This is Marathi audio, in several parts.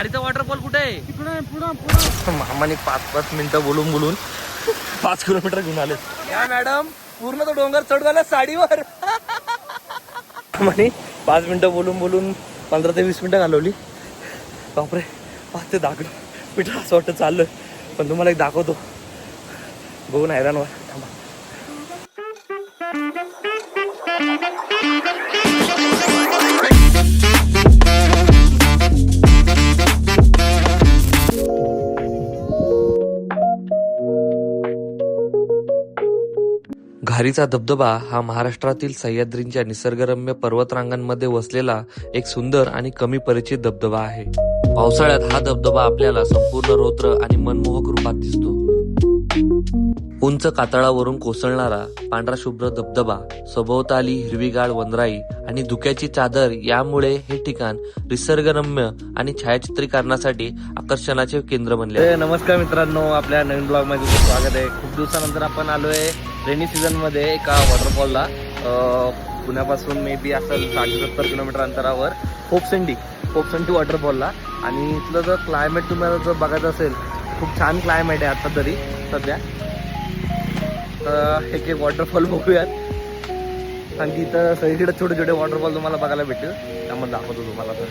खारीचा वॉटरफॉल कुठे आहे? तिकडे पुढं मामाने 5 मिनिटं बोलून 5 किलोमीटर घेऊन आले. या मॅडम पूर्ण तो डोंगर चढवायला साडीवर. मामाने 5 मिनिटं बोलून 15 ते 20 मिनिटं घालवली. बापरे 5 ते 10 किलोमीटर असं वाटतं चाललं. पण तुम्हाला एक दाखवतो, बघून हैराण व्हा. थांबा. घारीचा धबधबा हा महाराष्ट्रातील सह्याद्रींच्या निसर्गरम्य पर्वतरांगांमध्ये वसलेला एक सुंदर आणि कमी परिचित धबधबा आहे. पावसाळ्यात हा धबधबा आपल्याला संपूर्ण रौद्र आणि मनमोहक रूपात दिसतो. उंच कातळावरून कोसळणारा पांढरा शुभ्र धबधबा, सभोवताली हिरवीगार वनराई आणि धुक्याची चादर यामुळे हे ठिकाण निसर्गरम्य आणि छायाचित्रीकरणासाठी आकर्षणाचे केंद्र बनले. नमस्कार मित्रांनो, आपल्या नवीन ब्लॉग मध्ये स्वागत आहे. खूप दिवसानंतर आपण आलोय रेनी सीझन मध्ये एका वॉटरफॉलला. पुण्यापासून मे बी असेल 60-70 किलोमीटर अंतरावर फोपसंडी वॉटरफॉलला. आणि इथलं जर क्लायमेट तुम्हाला जर बघायचं असेल, खूप छान क्लायमेट आहे आता तरी सध्या. एक वॉटरफॉल बघूयात. आणि तिथं सगळीकडे छोटे छोटे वॉटरफॉल तुम्हाला बघायला भेटतील, त्यामध्ये दाखवतो तुम्हाला. तर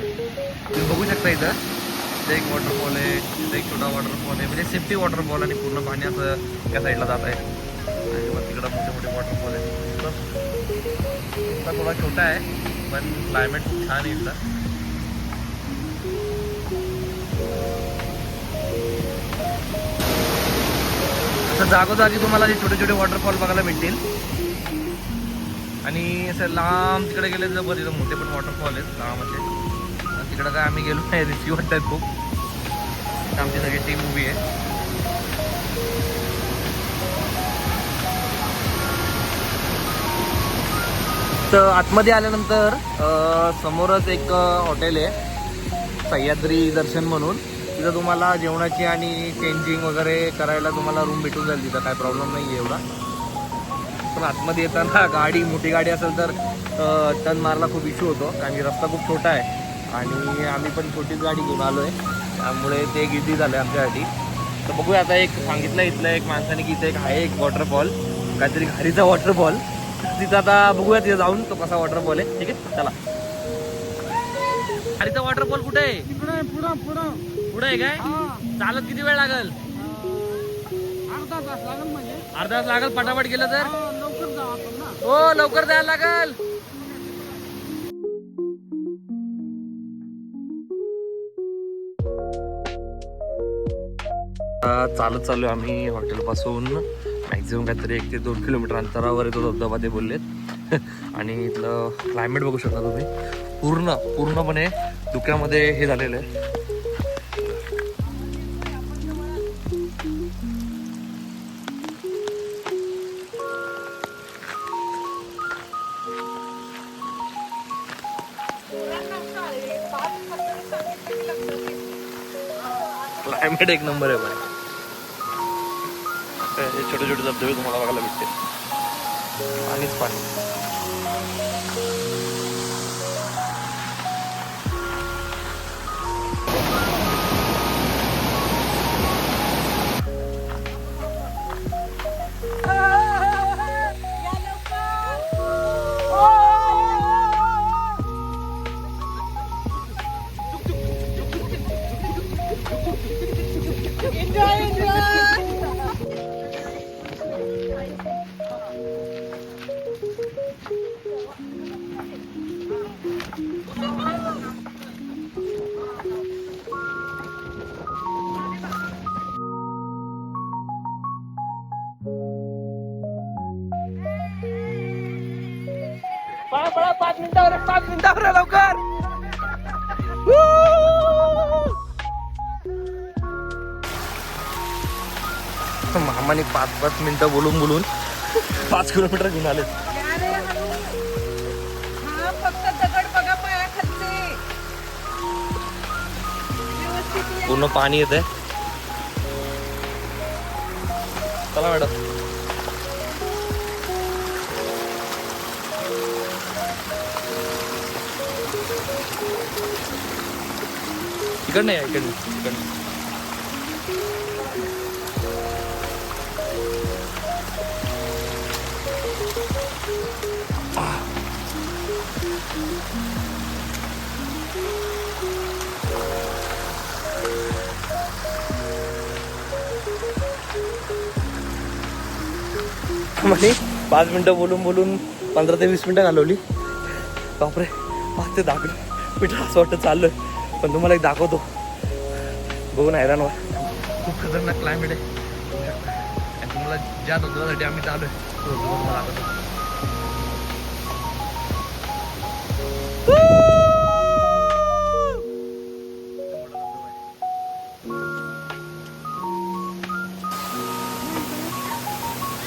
तुम्ही बघू शकता इथं एक वॉटरफॉल आहे, तिथं एक छोटा वॉटरफॉल आहे, म्हणजे सेफ्टी वॉटरफॉल. आणि पूर्ण पाणी असं त्या साईडला जात आहे. आणि मग तिकडं मोठे मोठे वॉटरफॉल आहेत. तर थोडा छोटा आहे पण क्लायमेट खूप छान आहे इथलं. जागोजागी तुम्हाला जे छोटे छोटे वॉटरफॉल बघायला भेटतील. आणि असं लांब तिकडे गेले तर बरं, मोठे पण वॉटरफॉल आहेत लांब असे. तिकडं काय आम्ही गेलो नाही, रिस्की वाटतात खूप. आमची सगळी टीम उभी आहे. तर आतमध्ये आल्यानंतर समोरच एक हॉटेल आहे, सह्याद्री दर्शन म्हणून. तिथं तुम्हाला जेवणाची आणि चेंजिंग वगैरे करायला तुम्हाला रूम भेटून जाईल. तिथं काय प्रॉब्लेम नाही आहे एवढा. पण आतमध्ये येताना मोठी गाडी असेल तर टर्न मारला खूप इश्यू होतो, कारण की रस्ता खूप छोटा आहे. आणि आम्ही पण छोटीच गाडी घेऊन आलो आहे, त्यामुळे ते गिझी झालं आहे आमच्यासाठी. तर बघूया आता. एक सांगितलं इथलं एक माणसाने की इथं एक आहे एक वॉटरफॉल, काहीतरी घारीचा वॉटरफॉल. तिथं आता बघूया तिथं जाऊन तो कसा वॉटरफॉल आहे. ठीक आहे, चला. घारीचा वॉटरफॉल कुठे आहे? तिकडे पुढं पुढे आहे काय? चालत किती वेळ लागेल? अर्धा तास लागेल. म्हणजे अर्धा तास लागेल पटापट गेलं तर. लवकर जाऊ आपण ना. हो, लवकर जायला लागेल. चालत चालू आम्ही हॉटेल पासून. मॅक्झिमम काहीतरी 1 ते 2 किलोमीटर अंतरावर येतो धबधबा ते बोललेत. आणि इथलं क्लायमेट बघू शकता तुम्ही, पूर्णपणे धुक्यामध्ये हे झालेलं आहे. क्लायमेट एक नंबर आहे बघा. छोटे छोटे धबधबे तुम्हाला बघायला भेटते, पाणीच पाणी. पळा 5 मिनिटावर लवकर. मामाने 5 मिनिटं बोलून 5 किलोमीटर घेऊन आले. फक्त दगड बघा पायाखालचे. पूर्ण पाणी येते. चला मॅडम. इकडनं या इकडनं. म्हणे 5 मिनिटं बोलून 15 ते 20 मिनिटं घालवली. बापरे 5 ते 10 मिनिटं असं वाटतं चाललं. पण तुम्हाला एक दाखवतो, बघून हैराण व्हा. खूप खतरनाक क्लायमेट आहे आणि तुम्हाला ज्या धबधब्यासाठी आम्ही चालू आहे तो धबधबा तुम्हाला दाखवतो.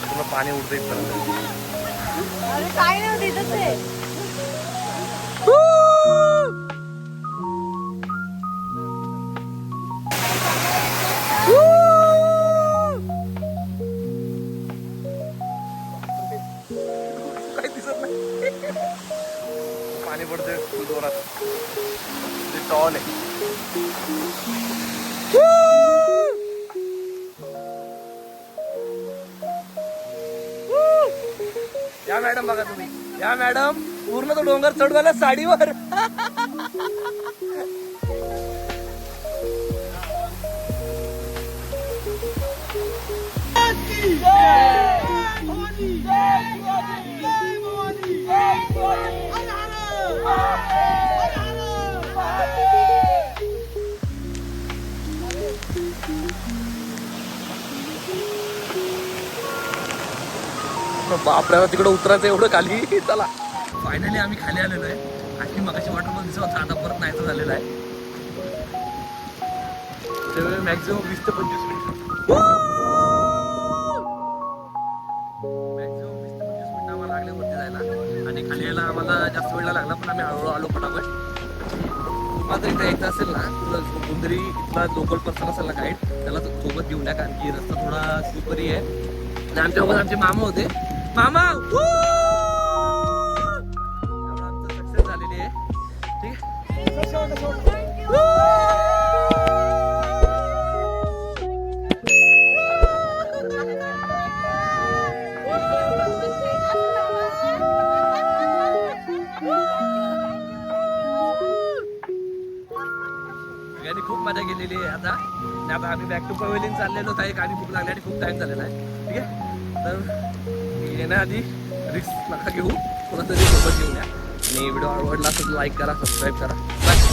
पूर्ण पाणी उडतं इथपर्यंत. अरे काय नाही होत इथंच आहे. काही दिसत नाही. पाणी पडते फुल जोरात. ते टॉल आहे. या मॅडम बघा तुम्ही, या मॅडम पूर्ण तो डोंगर चढवायला साडीवर. बापऱ्याला तिकडे उतरायचं एवढं खाली. चला फायनली आम्ही खाली आलेलो आहे. आणखी मगाशी वॉटरफॉल दिसत होता, आता परत नाहीचं झालेलं आहे. मॅक्झिमम 20 ते 25 मिनिट आम्हाला लागले वरती जायला. आणि खाली यायला आम्हाला जास्त वेळ लागला, पण आम्ही हळूहळू आलो फटाफट. तुम्हाला जर इथे यायचं असेल ना, तुला कोणतरी इथला लोकल पर्सन असेल ना गाईड, त्याला सोबत घेऊन द्या, कारण की रस्ता थोडा स्लिपरी आहे. आणि आमच्यासोबत आमचे मामा होते. मामा आमचं सक्सेस झालेली आहे. ठीक आहे. आणि खूप मजा केलेली आहे आता. आणि आता आम्ही बॅक टू पवेलियन चाललेलो आहे. आणि खूप लागले आणि खूप टाइम झालेला आहे. ठीक आहे, तर येण्याआधी रिस्क नका घेऊ, कोणातरी सोबत घेऊन या. आणि व्हिडिओ आवडला असेल तर लाईक करा, सबस्क्राईब करा. बाय.